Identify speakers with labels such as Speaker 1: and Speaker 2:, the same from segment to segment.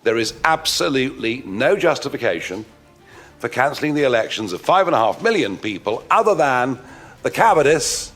Speaker 1: There is absolutely no justification for cancelling the elections of 5.5 million people other than the cowardice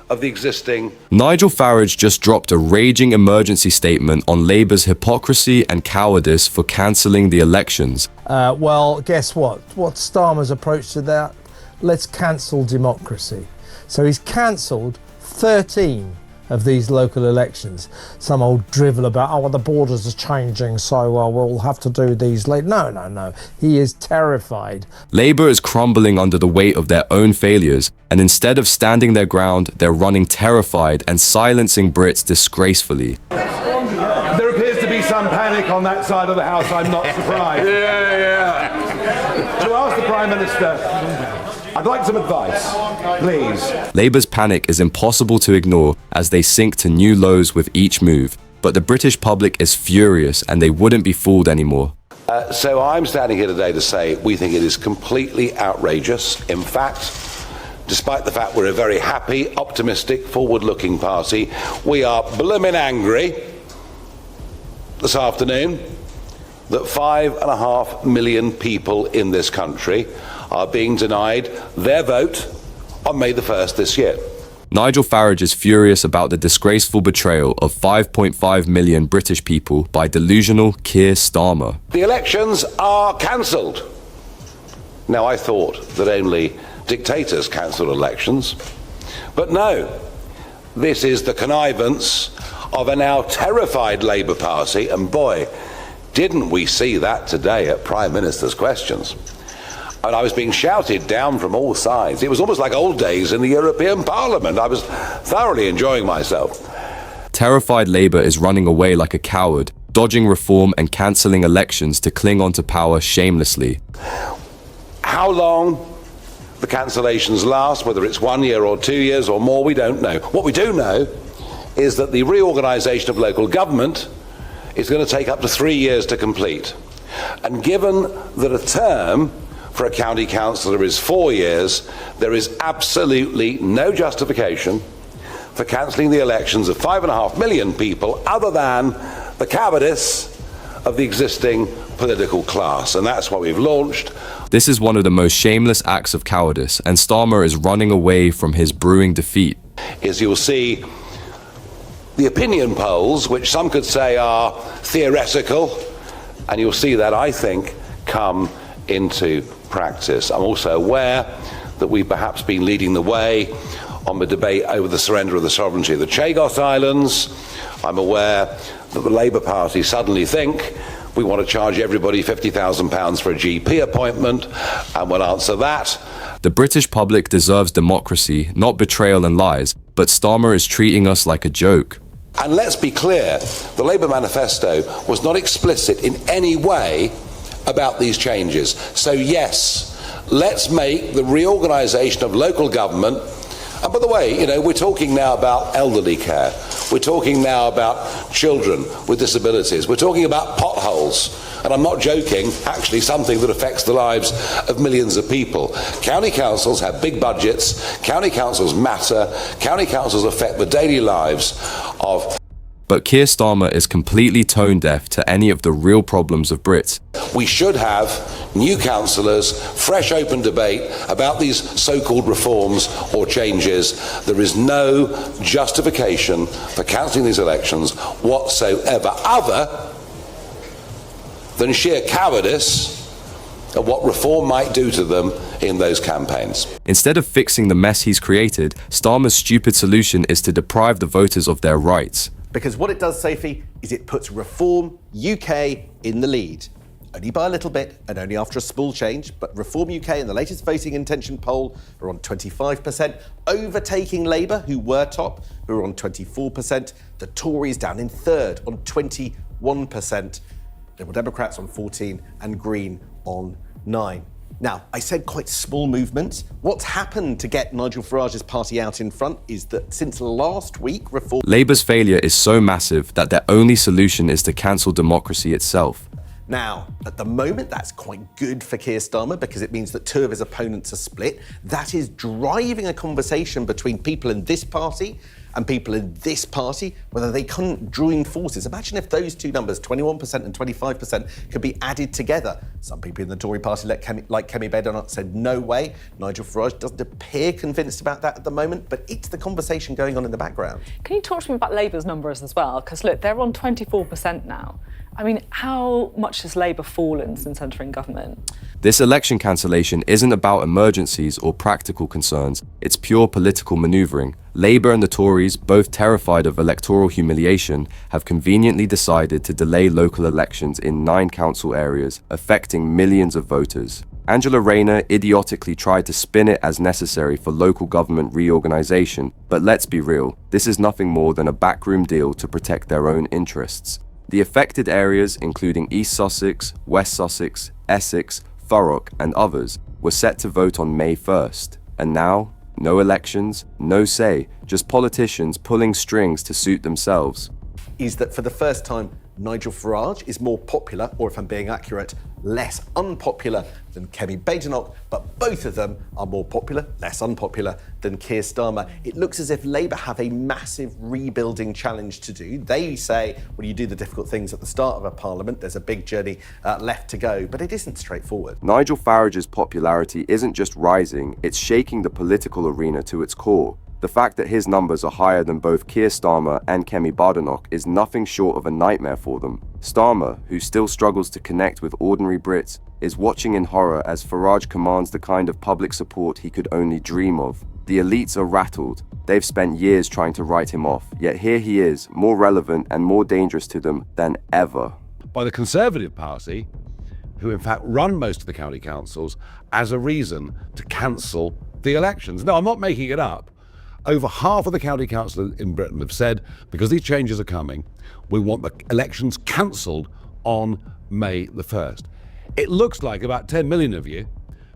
Speaker 1: of the existing.
Speaker 2: Nigel Farage just dropped a raging emergency statement on Labour's hypocrisy and cowardice for cancelling the elections.
Speaker 3: Well, guess what? What's Starmer's approach to that? Let's cancel democracy. So he's cancelled 13 of these local elections. Some old drivel about, oh, well, the borders are changing, so we'll have to do these late. No. He is terrified.
Speaker 2: Labour is crumbling under the weight of their own failures, and instead of standing their ground, they're running terrified and silencing Brits disgracefully.
Speaker 4: There appears to be some panic on that side of the House. I'm not surprised. To ask the Prime Minister, I'd like some advice, please.
Speaker 2: Labour's panic is impossible to ignore as they sink to new lows with each move. But the British public is furious and they wouldn't be fooled anymore.
Speaker 1: So I'm standing here today to say we think it is completely outrageous. In fact, despite the fact we're a very happy, optimistic, forward-looking party, we are blimmin' angry this afternoon that 5.5 million people in this country are being denied their vote on May the 1st this year.
Speaker 2: Nigel Farage is furious about the disgraceful betrayal of 5.5 million British people by delusional Keir Starmer.
Speaker 1: The elections are cancelled. Now, I thought that only dictators cancelled elections, but no, this is the connivance of a now terrified Labour Party, and boy, didn't we see that today at Prime Minister's questions. And I was being shouted down from all sides. It was almost like old days in the European Parliament. I was thoroughly enjoying myself.
Speaker 2: Terrified Labour is running away like a coward, dodging reform and cancelling elections to cling onto power shamelessly.
Speaker 1: How long the cancellations last, whether it's 1 year or 2 years or more, we don't know. What we do know is that the reorganisation of local government is going to take up to 3 years to complete. And given that a term for a county councillor is 4 years, there is absolutely no justification for cancelling the elections of 5.5 million people other than the cowardice of the existing political class. And that's what we've launched.
Speaker 2: This is one of the most shameless acts of cowardice, and Starmer is running away from his brewing defeat.
Speaker 1: Is you'll see the opinion polls, which some could say are theoretical, and you'll see that, I think, come into practice. I'm also aware that we've perhaps been leading the way on the debate over the surrender of the sovereignty of the Chagos Islands. I'm aware that the Labour Party suddenly think we want to charge everybody £50,000 for a GP appointment, and we'll answer that.
Speaker 2: The British public deserves democracy, not betrayal and lies, but Starmer is treating us like a joke.
Speaker 1: And let's be clear, the Labour manifesto was not explicit in any way about these changes. So yes, let's make the reorganisation of local government. And by the way, we're talking now about elderly care. We're talking now about children with disabilities. We're talking about potholes. And I'm not joking, actually something that affects the lives of millions of people. County councils have big budgets. County councils matter. County councils affect the daily lives of.
Speaker 2: But Keir Starmer is completely tone deaf to any of the real problems of Brits.
Speaker 1: We should have new councillors, fresh open debate about these so-called reforms or changes. There is no justification for cancelling these elections whatsoever, other than sheer cowardice of what reform might do to them in those campaigns.
Speaker 2: Instead of fixing the mess he's created, Starmer's stupid solution is to deprive the voters of their rights.
Speaker 5: Because what it does, Sophie, is it puts Reform UK in the lead. Only by a little bit and only after a small change, but Reform UK in the latest voting intention poll are on 25%, overtaking Labour, who were top, who are on 24%. The Tories down in third on 21%. Liberal Democrats on 14% and Green on 9%. Now, I said quite small movements. What's happened to get Nigel Farage's party out in front is that since last week, Reform...
Speaker 2: Labour's failure is so massive that their only solution is to cancel democracy itself.
Speaker 5: Now, at the moment, that's quite good for Keir Starmer because it means that two of his opponents are split. That is driving a conversation between people in this party and people in this party, whether they can't join forces. Imagine if those two numbers, 21% and 25%, could be added together. Some people in the Tory party, like Kemi Badenoch, said no way. Nigel Farage doesn't appear convinced about that at the moment, but it's the conversation going on in the background.
Speaker 6: Can you talk to me about Labour's numbers as well? Because look, they're on 24% now. I mean, how much has Labour fallen since entering government?
Speaker 2: This election cancellation isn't about emergencies or practical concerns, it's pure political manoeuvring. Labour and the Tories, both terrified of electoral humiliation, have conveniently decided to delay local elections in 9 council areas, affecting millions of voters. Angela Rayner idiotically tried to spin it as necessary for local government reorganisation, but let's be real, this is nothing more than a backroom deal to protect their own interests. The affected areas, including East Sussex, West Sussex, Essex, Thurrock and others, were set to vote on May 1st. And now, no elections, no say, just politicians pulling strings to suit themselves.
Speaker 5: Is that for the first time, Nigel Farage is more popular, or if I'm being accurate, less unpopular than Kemi Badenoch, but both of them are more popular, less unpopular than Keir Starmer. It looks as if Labour have a massive rebuilding challenge to do. They say, well, you do the difficult things at the start of a parliament, there's a big journey left to go, but it isn't straightforward.
Speaker 2: Nigel Farage's popularity isn't just rising, it's shaking the political arena to its core. The fact that his numbers are higher than both Keir Starmer and Kemi Badenoch is nothing short of a nightmare for them. Starmer, who still struggles to connect with ordinary Brits, is watching in horror as Farage commands the kind of public support he could only dream of. The elites are rattled. They've spent years trying to write him off, yet here he is, more relevant and more dangerous to them than ever.
Speaker 4: By the Conservative Party, who in fact run most of the county councils, as a reason to cancel the elections. No, I'm not making it up. Over half of the county councillors in Britain have said, because these changes are coming, we want the elections cancelled on May the 1st. It looks like about 10 million of you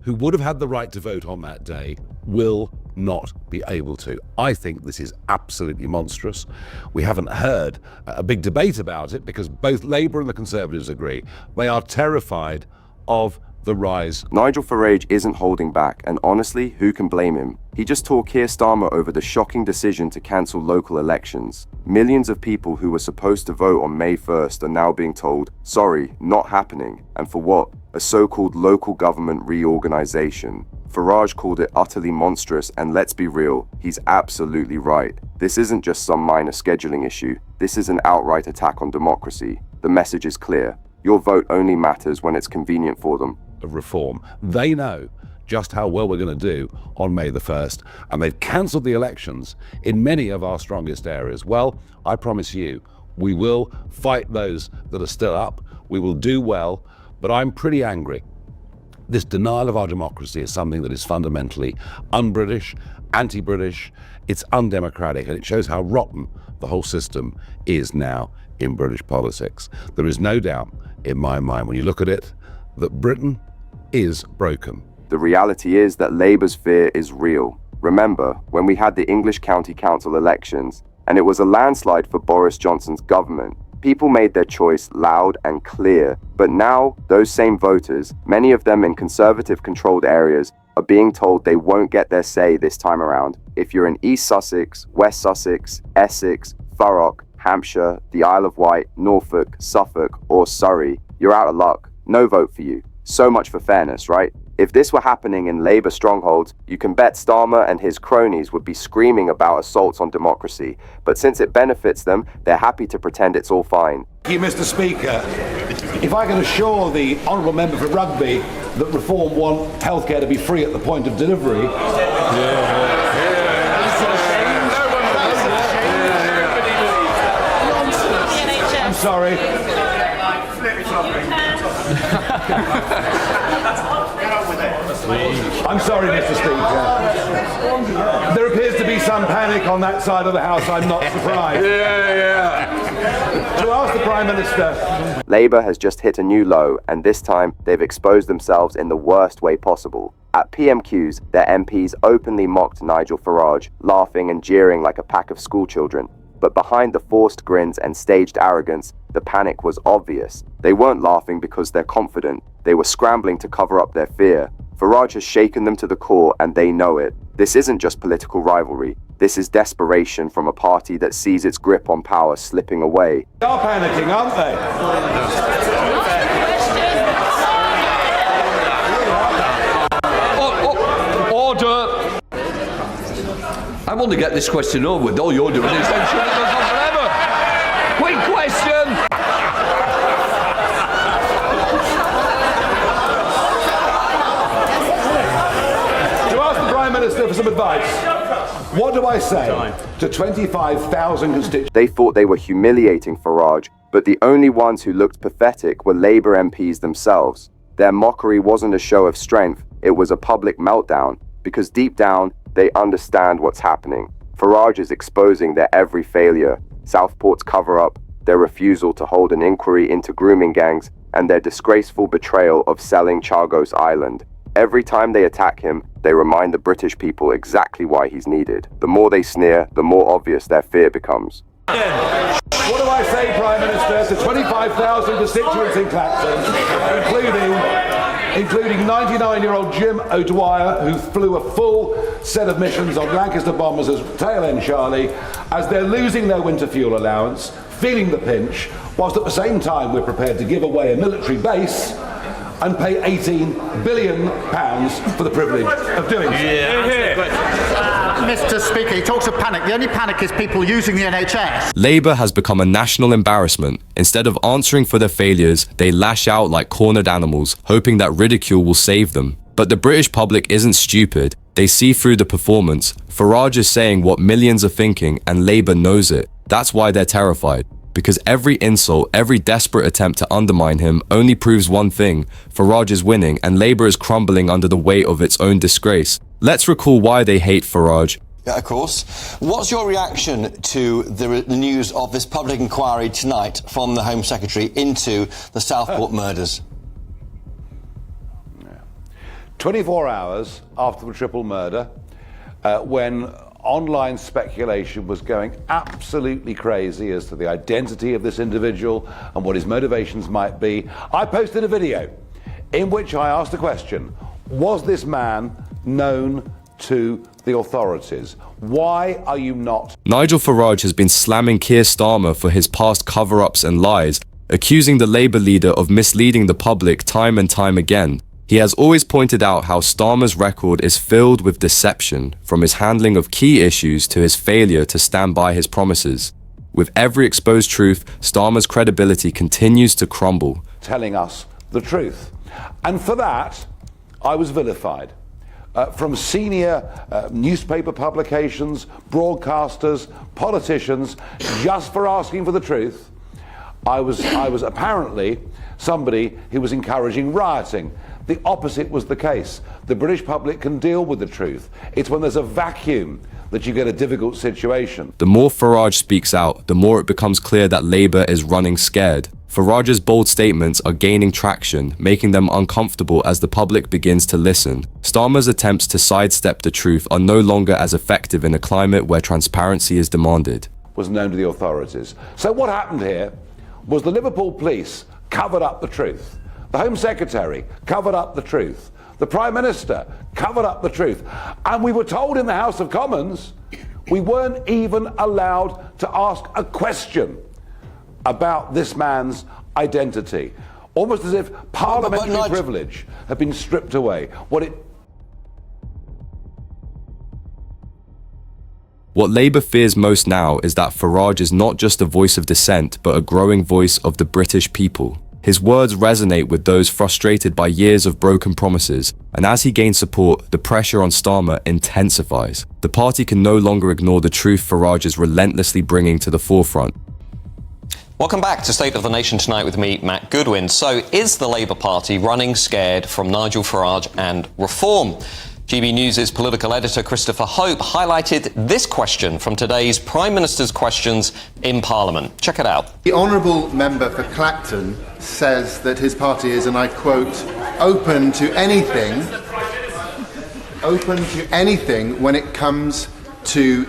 Speaker 4: who would have had the right to vote on that day will not be able to. I think this is absolutely monstrous. We haven't heard a big debate about it because both Labour and the Conservatives agree. They are terrified of the rise.
Speaker 2: Nigel Farage isn't holding back, and honestly, who can blame him? He just tore Keir Starmer over the shocking decision to cancel local elections. Millions of people who were supposed to vote on May 1st are now being told, sorry, not happening. And for what? A so-called local government reorganisation. Farage called it utterly monstrous, and let's be real, he's absolutely right. This isn't just some minor scheduling issue. This is an outright attack on democracy. The message is clear. Your vote only matters when it's convenient for them.
Speaker 4: Of reform. They know just how well we're going to do on May the 1st, and they've cancelled the elections in many of our strongest areas. Well, I promise you, we will fight those that are still up. We will do well, but I'm pretty angry. This denial of our democracy is something that is fundamentally un-British, anti-British, it's undemocratic, and it shows how rotten the whole system is now in British politics. There is no doubt in my mind, when you look at it, that Britain is broken.
Speaker 2: The reality is that Labour's fear is real. Remember, when we had the English County Council elections, and it was a landslide for Boris Johnson's government, people made their choice loud and clear. But now, those same voters, many of them in Conservative-controlled areas, are being told they won't get their say this time around. If you're in East Sussex, West Sussex, Essex, Thurrock, Hampshire, the Isle of Wight, Norfolk, Suffolk, or Surrey, you're out of luck. No vote for you. So much for fairness, right? If this were happening in Labour strongholds, you can bet Starmer and his cronies would be screaming about assaults on democracy. But since it benefits them, they're happy to pretend it's all fine.
Speaker 4: Thank you, Mr. Speaker. If I can assure the honourable member for Rugby that Reform want healthcare to be free at the point of delivery. I'm sorry. I'm sorry, Mr. Speaker. There appears to be some panic on that side of the House. I'm not surprised. To ask the Prime Minister.
Speaker 2: Labour has just hit a new low, and this time they've exposed themselves in the worst way possible. At PMQs, their MPs openly mocked Nigel Farage, laughing and jeering like a pack of schoolchildren. But behind the forced grins and staged arrogance, the panic was obvious. They weren't laughing because they're confident. They were scrambling to cover up their fear. Farage has shaken them to the core, and they know it. This isn't just political rivalry. This is desperation from a party that sees its grip on power slipping away.
Speaker 4: They are panicking, aren't they?
Speaker 7: Order! I want to get this question over with. All you're doing is ensuring it goes on forever. Quick question!
Speaker 4: To ask the Prime Minister for some advice, what do I say to 25,000 constituents?
Speaker 2: They thought they were humiliating Farage, but the only ones who looked pathetic were Labour MPs themselves. Their mockery wasn't a show of strength, it was a public meltdown, because deep down, they understand what's happening. Farage is exposing their every failure, Southport's cover-up, their refusal to hold an inquiry into grooming gangs, and their disgraceful betrayal of selling Chagos Island. Every time they attack him, they remind the British people exactly why he's needed. The more they sneer, the more obvious their fear becomes.
Speaker 4: What do I say, Prime Minister, to 25,000 constituents in Clacton, including 99-year-old Jim O'Dwyer, who flew a full set of missions on Lancaster bombers as tail end Charlie, as they're losing their winter fuel allowance, feeling the pinch, whilst at the same time we're prepared to give away a military base and pay £18 billion for the privilege of doing so.
Speaker 8: Mr. Speaker, he talks of panic. The only panic is people using the NHS.
Speaker 9: Labour has become a national embarrassment. Instead of answering for their failures, they lash out like cornered animals, hoping that ridicule will save them. But the British public isn't stupid. They see through the performance. Farage is saying what millions are thinking, and Labour knows it. That's why they're terrified. Because every insult, every desperate attempt to undermine him only proves one thing: Farage is winning and Labour is crumbling under the weight of its own disgrace. Let's recall why they hate Farage.
Speaker 10: Yeah, of course. What's your reaction to the news of this public inquiry tonight from the Home Secretary into the Southport murders?
Speaker 4: 24 hours after the triple murder, when online speculation was going absolutely crazy as to the identity of this individual and what his motivations might be, I posted a video in which I asked the question: was this man known to the authorities? Why are you not?
Speaker 9: Nigel Farage has been slamming Keir Starmer for his past cover-ups and lies, accusing the Labour leader of misleading the public time and time again. He has always pointed out how Starmer's record is filled with deception, from his handling of key issues to his failure to stand by his promises. With every exposed truth, Starmer's credibility continues to crumble.
Speaker 4: Telling us the truth. And for that, I was vilified. From senior newspaper publications, broadcasters, politicians, just for asking for the truth. I was apparently somebody who was encouraging rioting. The opposite was the case. The British public can deal with the truth. It's when there's a vacuum that you get a difficult situation.
Speaker 9: The more Farage speaks out, the more it becomes clear that Labour is running scared. Farage's bold statements are gaining traction, making them uncomfortable as the public begins to listen. Starmer's attempts to sidestep the truth are no longer as effective in a climate where transparency is demanded.
Speaker 4: Was known to the authorities. So what happened here was the Liverpool police covered up the truth. The Home Secretary covered up the truth. The Prime Minister covered up the truth. And we were told in the House of Commons we weren't even allowed to ask a question about this man's identity. Almost as if parliamentary privilege had been stripped away.
Speaker 9: What Labour fears most now is that Farage is not just a voice of dissent, but a growing voice of the British people. His words resonate with those frustrated by years of broken promises, and as he gains support, the pressure on Starmer intensifies. The party can no longer ignore the truth Farage is relentlessly bringing to the forefront.
Speaker 11: Welcome back to State of the Nation tonight with me, Matt Goodwin. So, is the Labour Party running scared from Nigel Farage and reform? GB News' political editor Christopher Hope highlighted this question from today's Prime Minister's questions in Parliament. Check it out.
Speaker 12: The Honourable Member for Clacton says that his party is, and I quote, open to anything when it comes to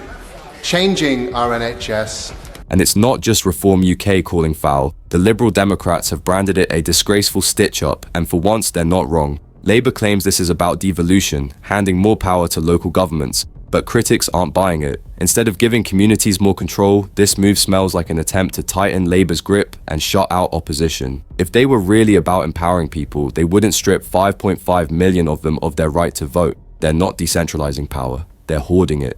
Speaker 12: changing our NHS.
Speaker 9: And it's not just Reform UK calling foul. The Liberal Democrats have branded it a disgraceful stitch-up, and for once they're not wrong. Labour claims this is about devolution, handing more power to local governments, but critics aren't buying it. Instead of giving communities more control, this move smells like an attempt to tighten Labour's grip and shut out opposition. If they were really about empowering people, they wouldn't strip 5.5 million of them of their right to vote. They're not decentralising power, they're hoarding it.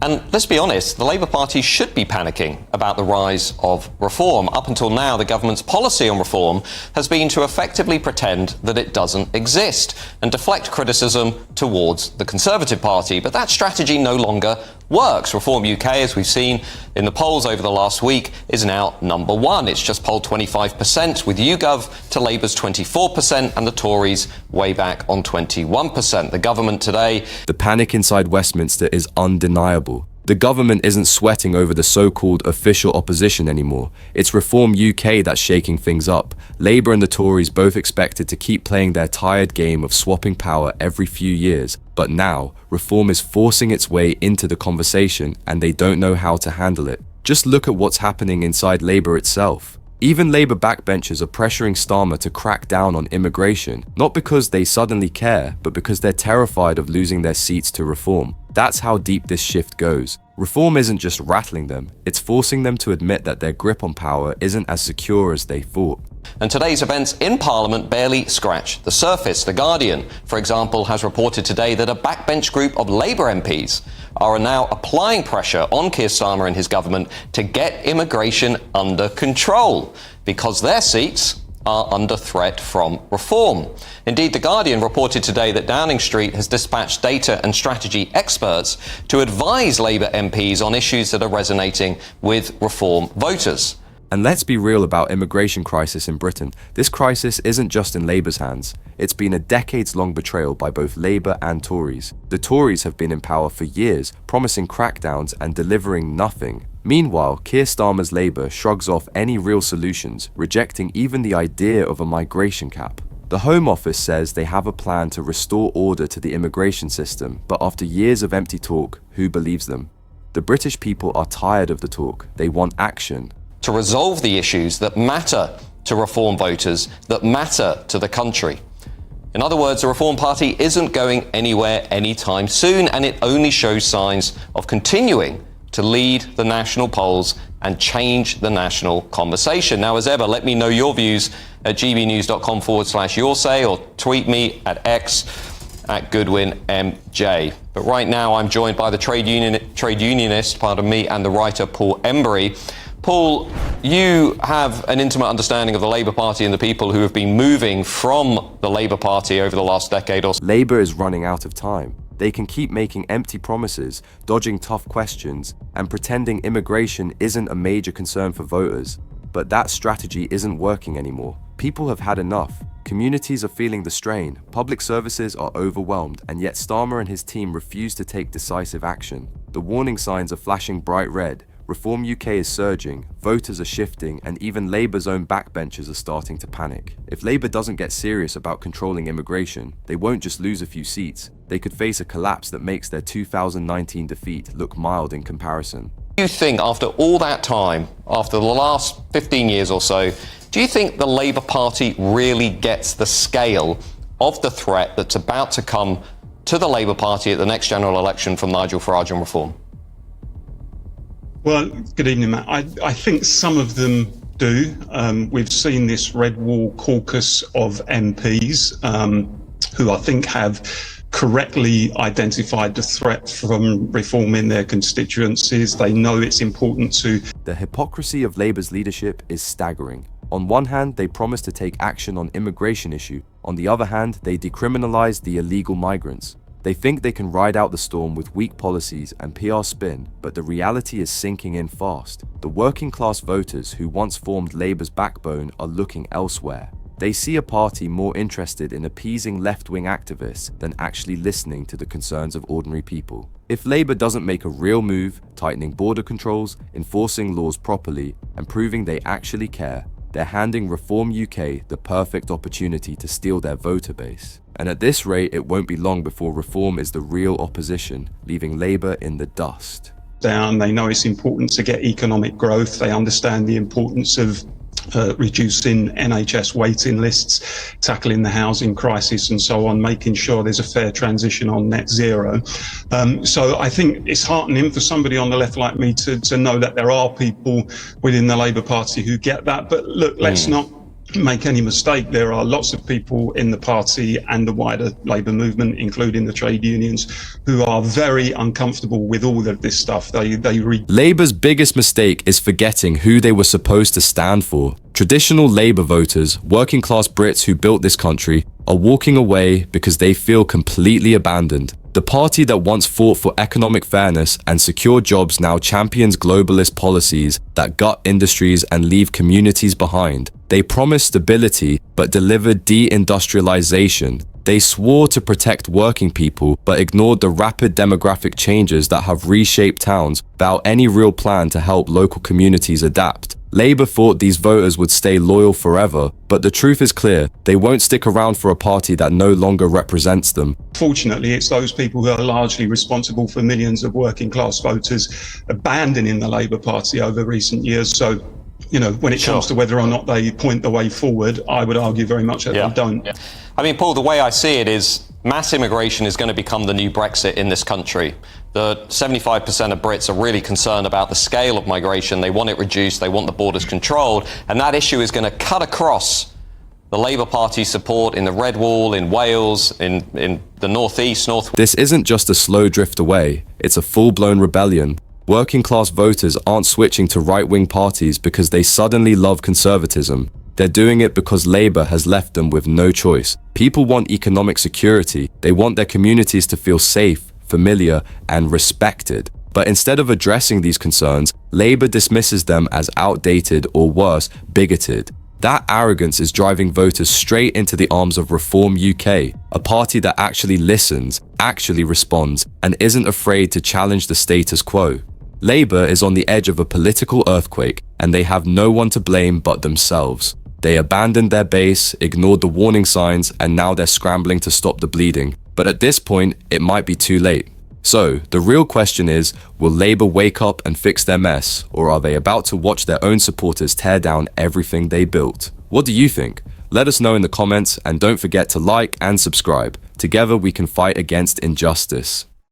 Speaker 11: And let's be honest, the Labour Party should be panicking about the rise of reform. Up until now, the government's policy on reform has been to effectively pretend that it doesn't exist and deflect criticism towards the Conservative Party. But that strategy no longer works. Reform UK, as we've seen in the polls over the last week, is now number one. It's just polled 25%, with YouGov to Labour's 24% and the Tories way back on 21%. The government today...
Speaker 9: The panic inside Westminster is undeniable. The government isn't sweating over the so-called official opposition anymore. It's Reform UK that's shaking things up. Labour and the Tories both expected to keep playing their tired game of swapping power every few years. But now, Reform is forcing its way into the conversation and they don't know how to handle it. Just look at what's happening inside Labour itself. Even Labour backbenchers are pressuring Starmer to crack down on immigration, not because they suddenly care, but because they're terrified of losing their seats to Reform. That's how deep this shift goes. Reform isn't just rattling them, it's forcing them to admit that their grip on power isn't as secure as they thought.
Speaker 11: And today's events in Parliament barely scratch the surface. The Guardian, for example, has reported today that a backbench group of Labour MPs are now applying pressure on Keir Starmer and his government to get immigration under control because their seats are under threat from reform. Indeed, The Guardian reported today that Downing Street has dispatched data and strategy experts to advise Labour MPs on issues that are resonating with reform voters.
Speaker 9: And let's be real about immigration crisis in Britain. This crisis isn't just in Labour's hands. It's been a decades-long betrayal by both Labour and Tories. The Tories have been in power for years, promising crackdowns and delivering nothing. Meanwhile, Keir Starmer's Labour shrugs off any real solutions, rejecting even the idea of a migration cap. The Home Office says they have a plan to restore order to the immigration system, but after years of empty talk, who believes them? The British people are tired of the talk. They want action.
Speaker 11: To resolve the issues that matter to reform voters, that matter to the country. In other words, the Reform Party isn't going anywhere anytime soon, and it only shows signs of continuing to lead the national polls and change the national conversation. Now, as ever, let me know your views at gbnews.com/yoursay or tweet me at X at GoodwinMJ. But right now, I'm joined by the trade unionist, and the writer Paul Embry. Paul, you have an intimate understanding of the Labour Party and the people who have been moving from the Labour Party over the last decade or so.
Speaker 9: Labour is running out of time. They can keep making empty promises, dodging tough questions, and pretending immigration isn't a major concern for voters. But that strategy isn't working anymore. People have had enough. Communities are feeling the strain, public services are overwhelmed, and yet Starmer and his team refuse to take decisive action. The warning signs are flashing bright red. Reform UK is surging, voters are shifting, and even Labour's own backbenchers are starting to panic. If Labour doesn't get serious about controlling immigration, they won't just lose a few seats. They could face a collapse that makes their 2019 defeat look mild in comparison.
Speaker 11: Do you think after all that time, after the last 15 years or so, do you think the Labour Party really gets the scale of the threat that's about to come to the Labour Party at the next general election from Nigel Farage and reform?
Speaker 13: Well, good evening, Matt. I think some of them do. We've seen this Red Wall caucus of MPs who I think have correctly identified the threat from reform in their constituencies. They know it's important to...
Speaker 9: The hypocrisy of Labour's leadership is staggering. On one hand, they promise to take action on immigration issue. On the other hand, they decriminalise the illegal migrants. They think they can ride out the storm with weak policies and PR spin, but the reality is sinking in fast. The working class voters who once formed Labour's backbone are looking elsewhere. They see a party more interested in appeasing left-wing activists than actually listening to the concerns of ordinary people. If Labour doesn't make a real move, tightening border controls, enforcing laws properly, and proving they actually care, they're handing Reform UK the perfect opportunity to steal their voter base. And at this rate, it won't be long before Reform is the real opposition, leaving Labour in the dust.
Speaker 13: down. They know it's important to get economic growth. They understand the importance of reducing NHS waiting lists, tackling the housing crisis and so on, making sure there's a fair transition on net zero. So I think it's heartening for somebody on the left like me to know that there are people within the Labour Party who get that. But look, let's not make any mistake, there are lots of people in the party and the wider Labour movement, including the trade unions, who are very uncomfortable with all of this stuff.
Speaker 9: Labour's biggest mistake is forgetting who they were supposed to stand for. Traditional Labour voters, working class Brits who built this country, are walking away because they feel completely abandoned. The party that once fought for economic fairness and secure jobs now champions globalist policies that gut industries and leave communities behind. They promised stability but delivered deindustrialization. They swore to protect working people but ignored the rapid demographic changes that have reshaped towns without any real plan to help local communities adapt. Labour thought these voters would stay loyal forever, but the truth is clear, they won't stick around for a party that no longer represents them.
Speaker 13: Fortunately, it's those people who are largely responsible for millions of working class voters abandoning the Labour Party over recent years. So, you know, when it comes to whether or not they point the way forward, I would argue very much that they don't.
Speaker 11: I mean, Paul, the way I see it is mass immigration is going to become the new Brexit in this country. The 75% of Brits are really concerned about the scale of migration. They want it reduced. They want the borders controlled. And that issue is going to cut across the Labour Party support in the Red Wall, in Wales, in the northeast.
Speaker 9: This isn't just a slow drift away. It's a full-blown rebellion. Working class voters aren't switching to right-wing parties because they suddenly love conservatism. They're doing it because Labour has left them with no choice. People want economic security. They want their communities to feel safe, familiar, and respected. But instead of addressing these concerns, Labour dismisses them as outdated or worse, bigoted. That arrogance is driving voters straight into the arms of Reform UK, a party that actually listens, actually responds, and isn't afraid to challenge the status quo. Labour is on the edge of a political earthquake, and they have no one to blame but themselves. They abandoned their base, ignored the warning signs, and now they're scrambling to stop the bleeding. But at this point, it might be too late. So, the real question is, will Labour wake up and fix their mess, or are they about to watch their own supporters tear down everything they built? What do you think? Let us know in the comments, and don't forget to like and subscribe. Together we can fight against injustice.